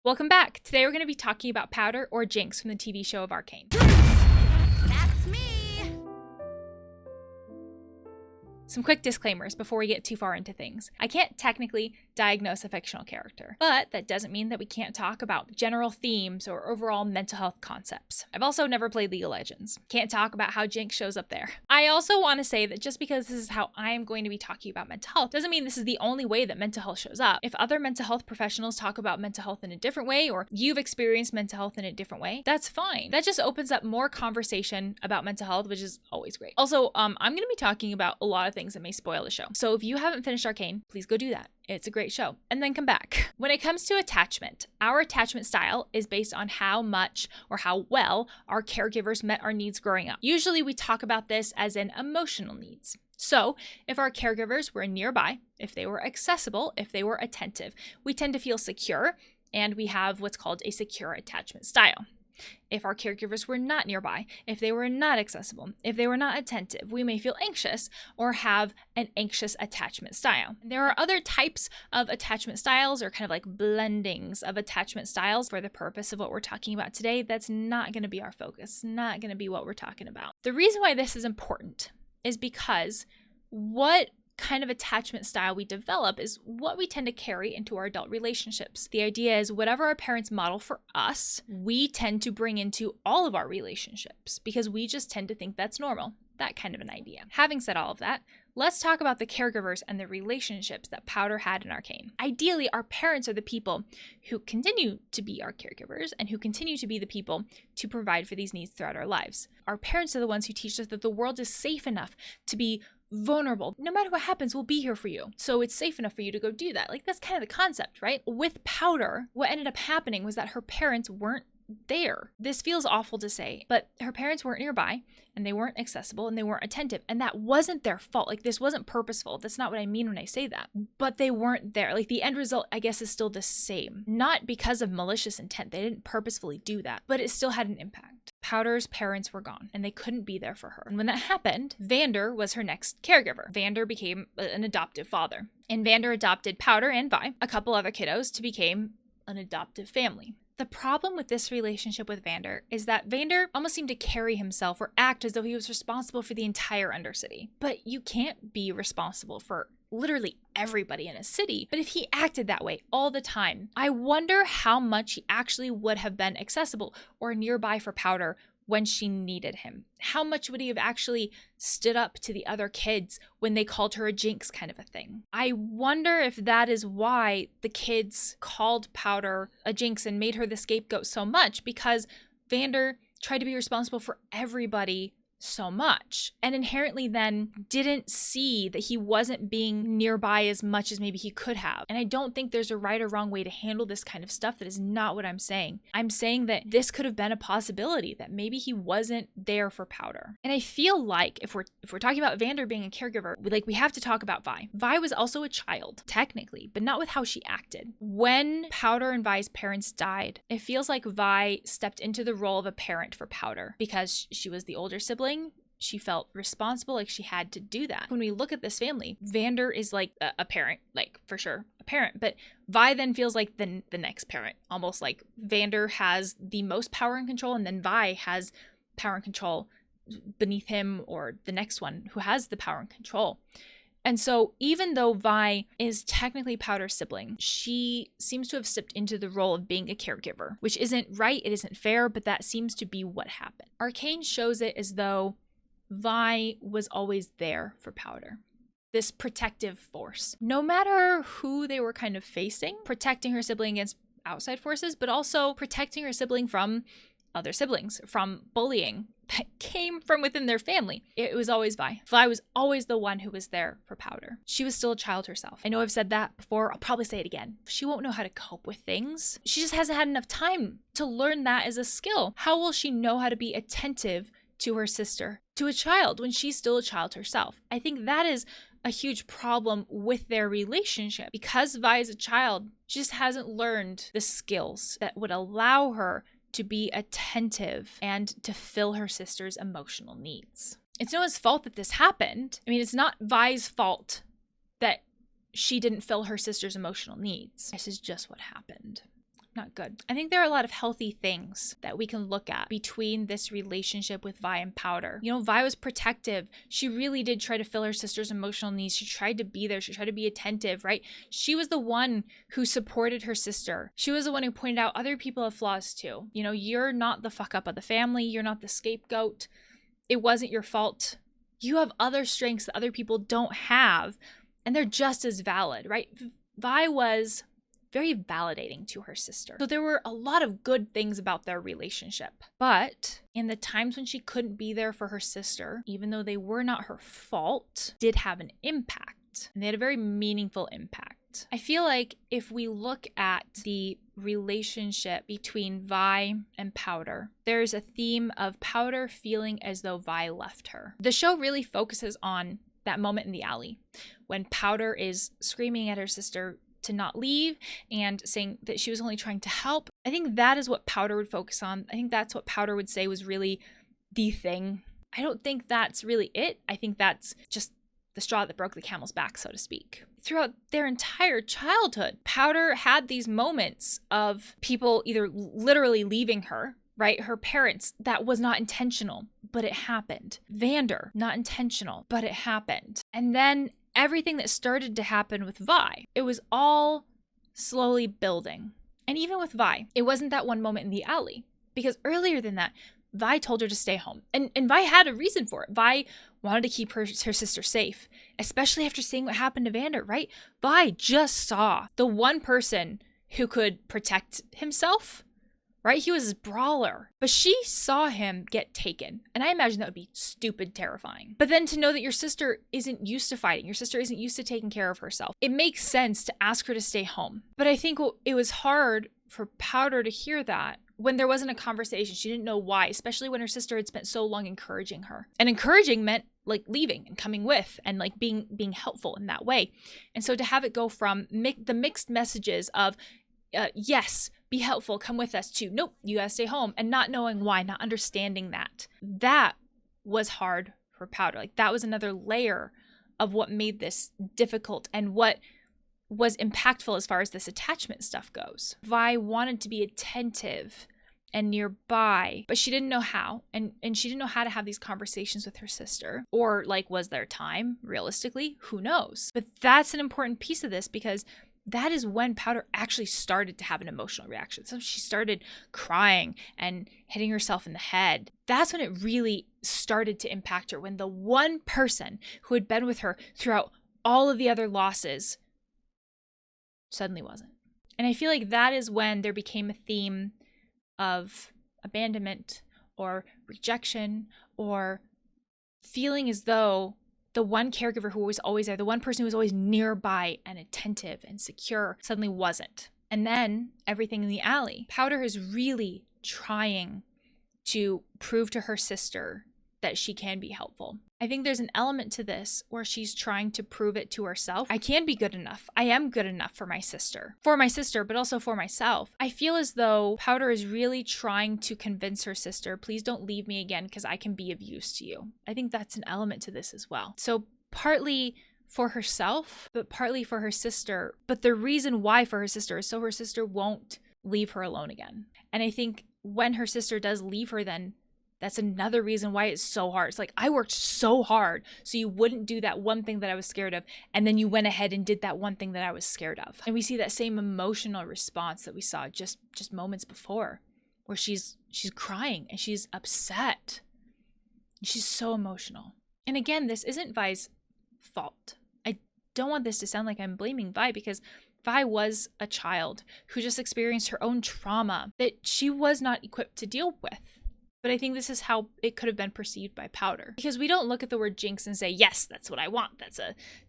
Welcome back. Today we're going to be talking about Powder, or Jinx, from the TV show of Arcane. That's me! Some quick disclaimers before we get too far into things. I can't technically diagnose a fictional character, but that doesn't mean that we can't talk about general themes or overall mental health concepts. I've also never played League of Legends. Can't talk about how Jinx shows up there. I also want to say that just because this is how I am going to be talking about mental health doesn't mean this is the only way that mental health shows up. If other mental health professionals talk about mental health in a different way, or you've experienced mental health in a different way, that's fine. That just opens up more conversation about mental health, which is always great. Also, I'm going to be talking about a lot of things that may spoil the show. So if you haven't finished Arcane, please go do that. It's a great show. And then come back. When it comes to attachment, our attachment style is based on how much or how well our caregivers met our needs growing up. Usually we talk about this as in emotional needs. So if our caregivers were nearby, if they were accessible, if they were attentive, we tend to feel secure, and we have what's called a secure attachment style. If our caregivers were not nearby, if they were not accessible, if they were not attentive, we may feel anxious or have an anxious attachment style. There are other types of attachment styles, or kind of like blendings of attachment styles. For the purpose of what we're talking about today, that's not going to be our focus, not going to be what we're talking about. The reason why this is important is because what kind of attachment style we develop is what we tend to carry into our adult relationships. The idea is whatever our parents model for us, we tend to bring into all of our relationships because we just tend to think that's normal. That kind of an idea. Having said all of that, let's talk about the caregivers and the relationships that Powder had in Arcane. Ideally, our parents are the people who continue to be our caregivers and who continue to be the people to provide for these needs throughout our lives. Our parents are the ones who teach us that the world is safe enough to be vulnerable. No matter what happens, we'll be here for you. So it's safe enough for you to go do that. Like, that's kind of the concept, right? With Powder, what ended up happening was that her parents weren't there. This feels awful to say, but her parents weren't nearby, and they weren't accessible, and they weren't attentive, and that wasn't their fault. Like, this wasn't purposeful. That's not what I mean when I say that. But they weren't there. Like, the end result, I guess, is still the same. Not because of malicious intent. They didn't purposefully do that, but it still had an impact. Powder's parents were gone, and they couldn't be there for her. And when that happened, Vander was her next caregiver. Vander became an adoptive father, and Vander adopted Powder and Vi, a couple other kiddos, to become an adoptive family. The problem with this relationship with Vander is that Vander almost seemed to carry himself or act as though he was responsible for the entire Undercity. But you can't be responsible for literally everybody in a city. But if he acted that way all the time, I wonder how much he actually would have been accessible or nearby for Powder when she needed him. How much would he have actually stood up to the other kids when they called her a Jinx, kind of a thing? I wonder if that is why the kids called Powder a Jinx and made her the scapegoat so much, because Vander tried to be responsible for everybody so much, and inherently then didn't see that he wasn't being nearby as much as maybe he could have. And I don't think there's a right or wrong way to handle this kind of stuff. That is not what I'm saying. I'm saying that this could have been a possibility, that maybe he wasn't there for Powder. And I feel like if we're talking about Vander being a caregiver, we have to talk about Vi. Vi was also a child, technically, but not with how she acted. When Powder and Vi's parents died, it feels like Vi stepped into the role of a parent for Powder because she was the older sibling. She felt responsible, like she had to do that. When we look at this family, Vander is like a parent, like for sure a parent, but Vi then feels like the next parent, almost like Vander has the most power and control, and then Vi has power and control beneath him, or the next one who has the power and control. And so even though Vi is technically Powder's sibling, she seems to have stepped into the role of being a caregiver, which isn't right, it isn't fair, but that seems to be what happened. Arcane shows it as though Vi was always there for Powder. This protective force. No matter who they were kind of facing, protecting her sibling against outside forces, but also protecting her sibling from other siblings, from bullying that came from within their family. It was always Vi. Vi was always the one who was there for Powder. She was still a child herself. I know I've said that before. I'll probably say it again. She won't know how to cope with things. She just hasn't had enough time to learn that as a skill. How will she know how to be attentive to her sister, to a child, when she's still a child herself? I think that is a huge problem with their relationship. Because Vi is a child, she just hasn't learned the skills that would allow her to be attentive and to fill her sister's emotional needs. It's no one's fault that this happened. I mean, it's not Vi's fault that she didn't fill her sister's emotional needs. This is just what happened. not good. I think there are a lot of healthy things that we can look at between this relationship with Vi and Powder. You know, Vi was protective. She really did try to fill her sister's emotional needs. She tried to be there. She tried to be attentive, right? She was the one who supported her sister. She was the one who pointed out other people have flaws too. You know, you're not the fuck up of the family. You're not the scapegoat. It wasn't your fault. You have other strengths that other people don't have, and they're just as valid, right? Vi was very validating to her sister. So there were a lot of good things about their relationship. But in the times when she couldn't be there for her sister, even though they were not her fault, did have an impact. And they had a very meaningful impact. I feel like if we look at the relationship between Vi and Powder, there's a theme of Powder feeling as though Vi left her. The show really focuses on that moment in the alley when Powder is screaming at her sister to not leave and saying that she was only trying to help. I think that is what Powder would focus on. I think that's what Powder would say was really the thing. I don't think that's really it. I think that's just the straw that broke the camel's back, so to speak. Throughout their entire childhood, Powder had these moments of people either literally leaving her, right? Her parents, that was not intentional, but it happened. Vander, not intentional, but it happened. And then everything that started to happen with Vi, it was all slowly building. And even with Vi, it wasn't that one moment in the alley, because earlier than that, Vi told her to stay home. And Vi had a reason for it. Vi wanted to keep her sister safe, especially after seeing what happened to Vander, right? Vi just saw the one person who could protect himself, right? He was his brawler, but she saw him get taken. And I imagine that would be stupid terrifying. But then to know that your sister isn't used to fighting, your sister isn't used to taking care of herself, it makes sense to ask her to stay home. But I think it was hard for Powder to hear that when there wasn't a conversation. She didn't know why, especially when her sister had spent so long encouraging her. And encouraging meant like leaving and coming with and like being helpful in that way. And so to have it go from the mixed messages of yes, be helpful, come with us, to nope, you gotta stay home, and not knowing why, not understanding that was hard for Powder. Like that was another layer of what made this difficult and what was impactful as far as this attachment stuff goes. Vi wanted to be attentive and nearby, but she didn't know how, and she didn't know how to have these conversations with her sister, or like, was there time? Realistically, who knows? But that's an important piece of this, because that is when Powder actually started to have an emotional reaction. So she started crying and hitting herself in the head. That's when it really started to impact her, when the one person who had been with her throughout all of the other losses suddenly wasn't. And I feel like that is when there became a theme of abandonment or rejection, or feeling as though the one caregiver who was always there, the one person who was always nearby and attentive and secure, suddenly wasn't. And then everything in the alley. Powder is really trying to prove to her sister that she can be helpful. I think there's an element to this where she's trying to prove it to herself. I can be good enough. I am good enough for my sister, but also for myself. I feel as though Powder is really trying to convince her sister, please don't leave me again because I can be of use to you. I think that's an element to this as well. So partly for herself, but partly for her sister. But the reason why for her sister is so her sister won't leave her alone again. And I think when her sister does leave her, then that's another reason why it's so hard. It's like, I worked so hard so you wouldn't do that one thing that I was scared of, and then you went ahead and did that one thing that I was scared of. And we see that same emotional response that we saw just moments before, where she's crying and she's upset. She's so emotional. And again, this isn't Vi's fault. I don't want this to sound like I'm blaming Vi, because Vi was a child who just experienced her own trauma that she was not equipped to deal with. But I think this is how it could have been perceived by Powder, because we don't look at the word jinx and say, yes, that's what I want.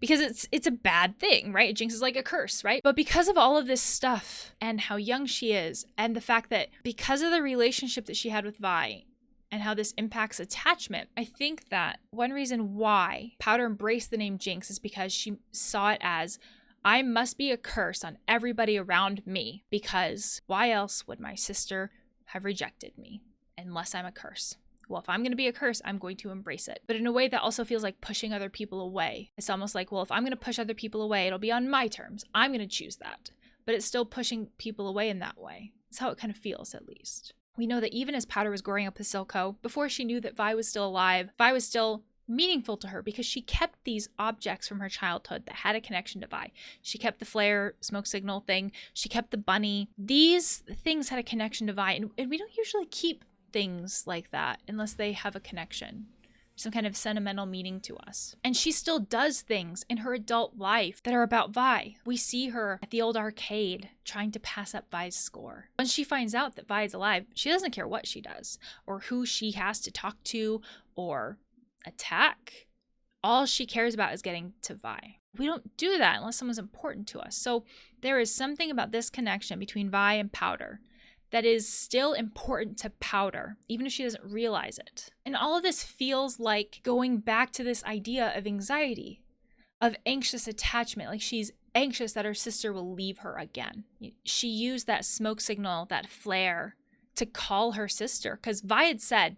Because it's a bad thing, right? Jinx is like a curse, right? But because of all of this stuff and how young she is, and the fact that because of the relationship that she had with Vi and how this impacts attachment, I think that one reason why Powder embraced the name Jinx is because she saw it as, I must be a curse on everybody around me, because why else would my sister have rejected me? Unless I'm a curse. Well, if I'm going to be a curse, I'm going to embrace it. But in a way that also feels like pushing other people away. It's almost like, well, if I'm going to push other people away, it'll be on my terms. I'm going to choose that. But it's still pushing people away in that way. That's how it kind of feels, at least. We know that even as Powder was growing up with Silco, before she knew that Vi was still alive, Vi was still meaningful to her because she kept these objects from her childhood that had a connection to Vi. She kept the flare smoke signal thing. She kept the bunny. These things had a connection to Vi, and we don't usually keep things like that unless they have a connection, some kind of sentimental meaning to us. And she still does things in her adult life that are about Vi. We see her at the old arcade trying to pass up Vi's score. When she finds out that Vi is alive, she doesn't care what she does or who she has to talk to or attack. All she cares about is getting to Vi. We don't do that unless someone's important to us. So there is something about this connection between Vi and Powder that is still important to Powder, even if she doesn't realize it. And all of this feels like going back to this idea of anxiety, of anxious attachment. Like she's anxious that her sister will leave her again. She used that smoke signal, that flare, to call her sister, because Vi had said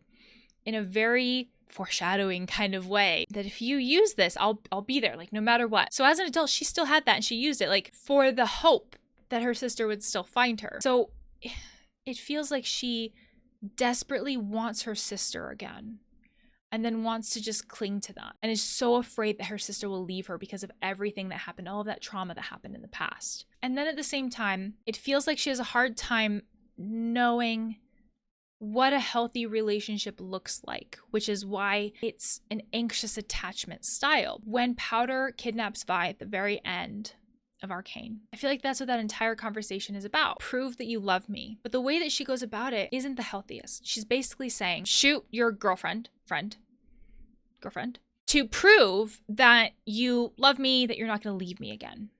in a very foreshadowing kind of way that if you use this, I'll be there, like no matter what. So as an adult, she still had that, and she used it like for the hope that her sister would still find her. So it feels like she desperately wants her sister again, and then wants to just cling to that, and is so afraid that her sister will leave her because of everything that happened, all of that trauma that happened in the past. And then at the same time, it feels like she has a hard time knowing what a healthy relationship looks like, which is why it's an anxious attachment style. When Powder kidnaps Vi at the very end of Arcane, I feel like that's what that entire conversation is about. Prove that you love me. But the way that she goes about it isn't the healthiest. She's basically saying, shoot your girlfriend, to prove that you love me, that you're not going to leave me again.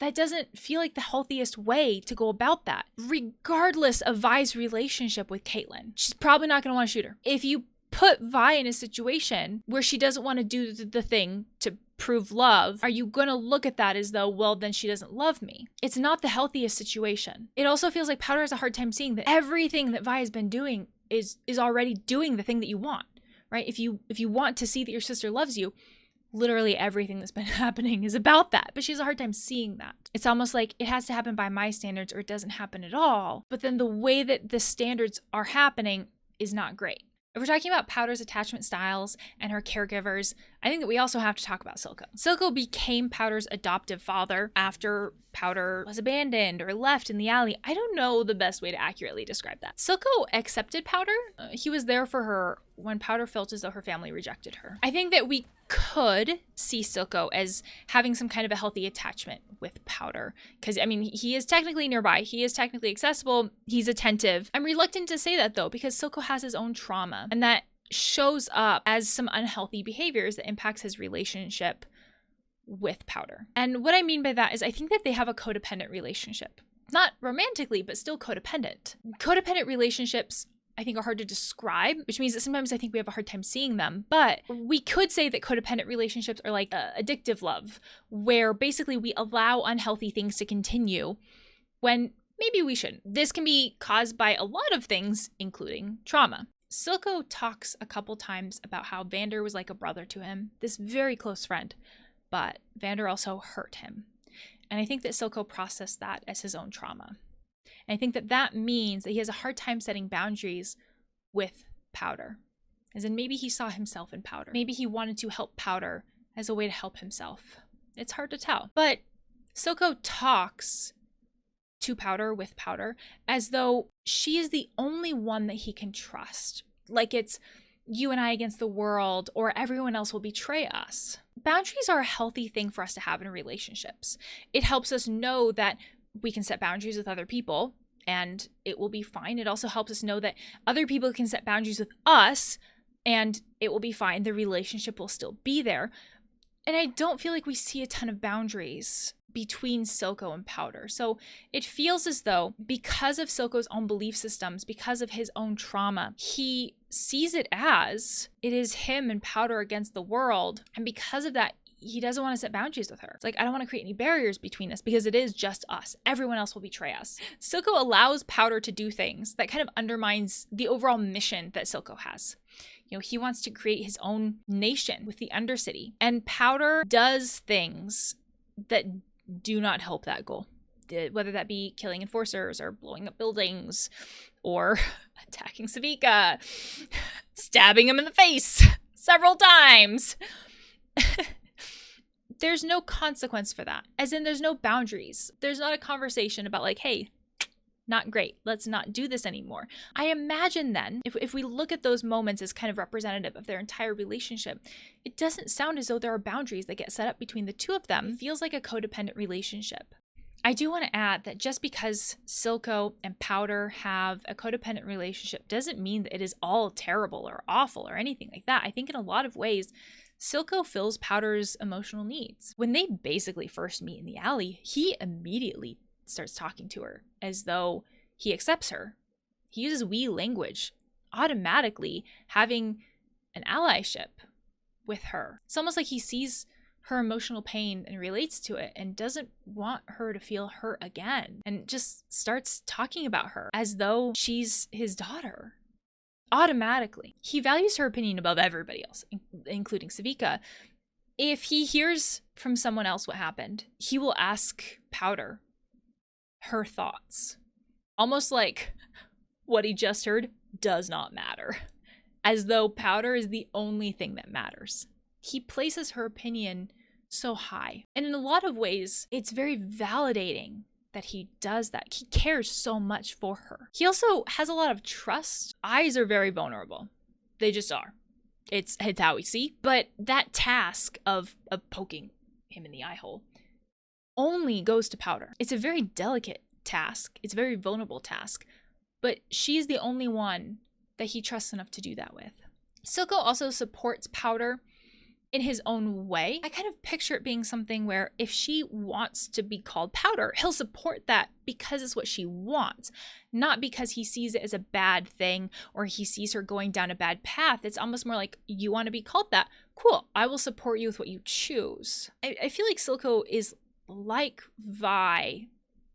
That doesn't feel like the healthiest way to go about that. Regardless of Vi's relationship with Caitlyn, she's probably not going to want to shoot her. If you put Vi in a situation where she doesn't want to do the thing to prove love, are you going to look at that as though, well, then she doesn't love me? It's not the healthiest situation. It also feels like Powder has a hard time seeing that everything that Vi has been doing is already doing the thing that you want, right? If you want to see that your sister loves you, literally everything that's been happening is about that. But she has a hard time seeing that. It's almost like it has to happen by my standards or it doesn't happen at all. But then the way that the standards are happening is not great. If we're talking about Powder's attachment styles and her caregivers, I think that we also have to talk about Silco. Silco became Powder's adoptive father after Powder was abandoned or left in the alley. I don't know the best way to accurately describe that. Silco accepted Powder. He was there for her when Powder felt as though her family rejected her. I think that we could see Silco as having some kind of a healthy attachment with Powder. Because, I mean, he is technically nearby. He is technically accessible. He's attentive. I'm reluctant to say that, though, because Silco has his own trauma. And that shows up as some unhealthy behaviors that impacts his relationship with Powder. And what I mean by that is I think that they have a codependent relationship. Not romantically, but still codependent. Codependent relationships, I think, are hard to describe, which means that sometimes I think we have a hard time seeing them. But we could say that codependent relationships are like addictive love, where basically we allow unhealthy things to continue when maybe we shouldn't. This can be caused by a lot of things, including trauma. Silco talks a couple times about how Vander was like a brother to him, this very close friend, but Vander also hurt him. And I think that Silco processed that as his own trauma. And I think that that means that he has a hard time setting boundaries with Powder. As in, maybe he saw himself in Powder. Maybe he wanted to help Powder as a way to help himself. It's hard to tell. But Silco talks to Powder with Powder as though she is the only one that he can trust. Like it's you and I against the world, or everyone else will betray us. Boundaries are a healthy thing for us to have in relationships. It helps us know that we can set boundaries with other people and it will be fine. It also helps us know that other people can set boundaries with us and it will be fine. The relationship will still be there. And I don't feel like we see a ton of boundaries between Silco and Powder. So it feels as though because of Silco's own belief systems, because of his own trauma, he sees it as it is him and Powder against the world. And because of that, he doesn't want to set boundaries with her. It's like, I don't want to create any barriers between us because it is just us. Everyone else will betray us. Silco allows Powder to do things that kind of undermines the overall mission that Silco has. You know, he wants to create his own nation with the Undercity. And Powder does things that do not help that goal. whether that be killing enforcers or blowing up buildings or attacking Silco, stabbing him in the face several times. There's no consequence for that. As in, there's no boundaries. There's not a conversation about like, hey, not great, let's not do this anymore. I imagine then, if we look at those moments as kind of representative of their entire relationship, it doesn't sound as though there are boundaries that get set up between the two of them. It feels like a codependent relationship. I do want to add that just because Silco and Powder have a codependent relationship doesn't mean that it is all terrible or awful or anything like that. I think in a lot of ways, Silco fills Powder's emotional needs. When they basically first meet in the alley, he immediately starts talking to her as though he accepts her. He uses we language, automatically having an allyship with her. It's almost like he sees her emotional pain and relates to it and doesn't want her to feel hurt again, and just starts talking about her as though she's his daughter. Automatically. He values her opinion above everybody else, including Silco. If he hears from someone else what happened, he will ask Powder her thoughts. Almost like what he just heard does not matter. As though Powder is the only thing that matters. He places her opinion so high. And in a lot of ways, it's very validating that he does that. He cares so much for her. He also has a lot of trust. Eyes are very vulnerable. They just are. It's how we see. But that task of poking him in the eye hole only goes to Powder. It's a very delicate task. It's a very vulnerable task. But she's the only one that he trusts enough to do that with. Silco also supports Powder in his own way. I kind of picture it being something where if she wants to be called Powder, he'll support that because it's what she wants, not because he sees it as a bad thing or he sees her going down a bad path. It's almost more like, you want to be called that? Cool, I will support you with what you choose. I feel like Silco is like Vi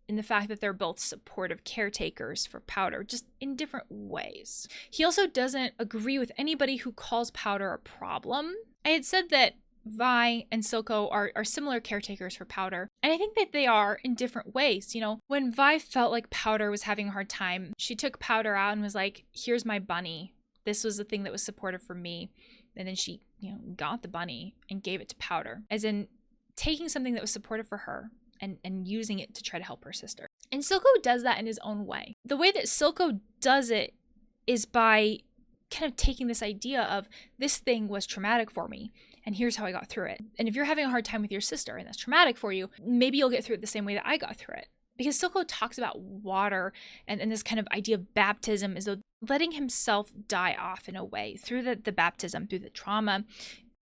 in the fact that they're both supportive caretakers for Powder, just in different ways. He also doesn't agree with anybody who calls Powder a problem. I had said that Vi and Silco are similar caretakers for Powder, and I think that they are in different ways. You know, when Vi felt like Powder was having a hard time, she took Powder out and was like, here's my bunny. This was the thing that was supportive for me. And then she, got the bunny and gave it to Powder, as in taking something that was supportive for her and using it to try to help her sister. And Silco does that in his own way. The way that Silco does it is by kind of taking this idea of, this thing was traumatic for me, and here's how I got through it. And if you're having a hard time with your sister and that's traumatic for you, maybe you'll get through it the same way that I got through it. Because Silco talks about water and this kind of idea of baptism as though letting himself die off in a way through the baptism, through the trauma,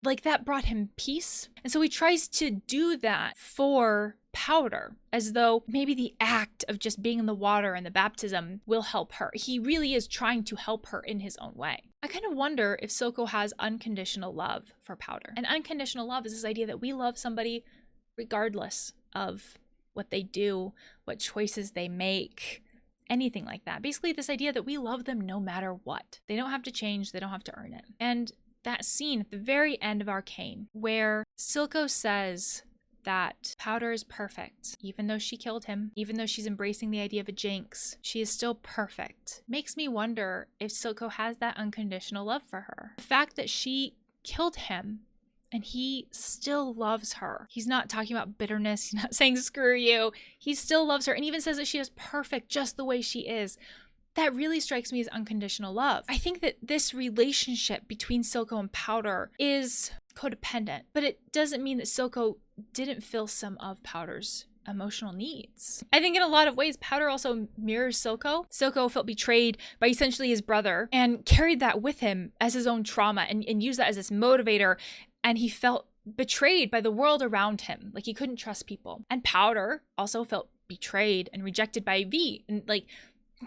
like that brought him peace. And so he tries to do that for Powder, as though maybe the act of just being in the water and the baptism will help her. He really is trying to help her in his own way. I kind of wonder if Silco has unconditional love for Powder. And unconditional love is this idea that we love somebody regardless of what they do, what choices they make, anything like that. Basically, this idea that we love them no matter what. They don't have to change, they don't have to earn it. And that scene at the very end of Arcane, where Silco says that Powder is perfect, even though she killed him, even though she's embracing the idea of a Jinx, she is still perfect. Makes me wonder if Silco has that unconditional love for her. The fact that she killed him and he still loves her. He's not talking about bitterness. He's not saying screw you. He still loves her and even says that she is perfect just the way she is. That really strikes me as unconditional love. I think that this relationship between Silco and Powder is codependent, but it doesn't mean that Silco didn't fill some of Powder's emotional needs. I think in a lot of ways, Powder also mirrors Silco. Silco felt betrayed by essentially his brother and carried that with him as his own trauma and used that as this motivator. And he felt betrayed by the world around him. Like he couldn't trust people. And Powder also felt betrayed and rejected by Vi. And like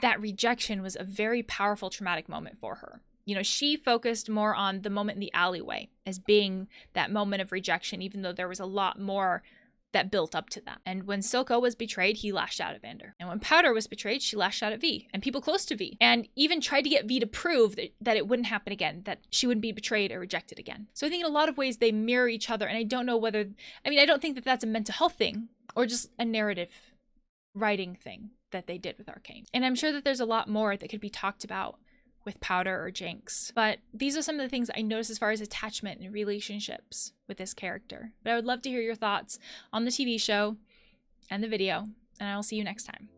that rejection was a very powerful traumatic moment for her. She focused more on the moment in the alleyway as being that moment of rejection, even though there was a lot more that built up to that. And when Silco was betrayed, he lashed out at Vander. And when Powder was betrayed, she lashed out at Vi and people close to Vi, and even tried to get Vi to prove that it wouldn't happen again, that she wouldn't be betrayed or rejected again. So I think in a lot of ways they mirror each other, and I don't know I don't think that that's a mental health thing or just a narrative writing thing that they did with Arcane. And I'm sure that there's a lot more that could be talked about with Powder or Jinx. But these are some of the things I noticed as far as attachment and relationships with this character. But I would love to hear your thoughts on the TV show and the video, and I will see you next time.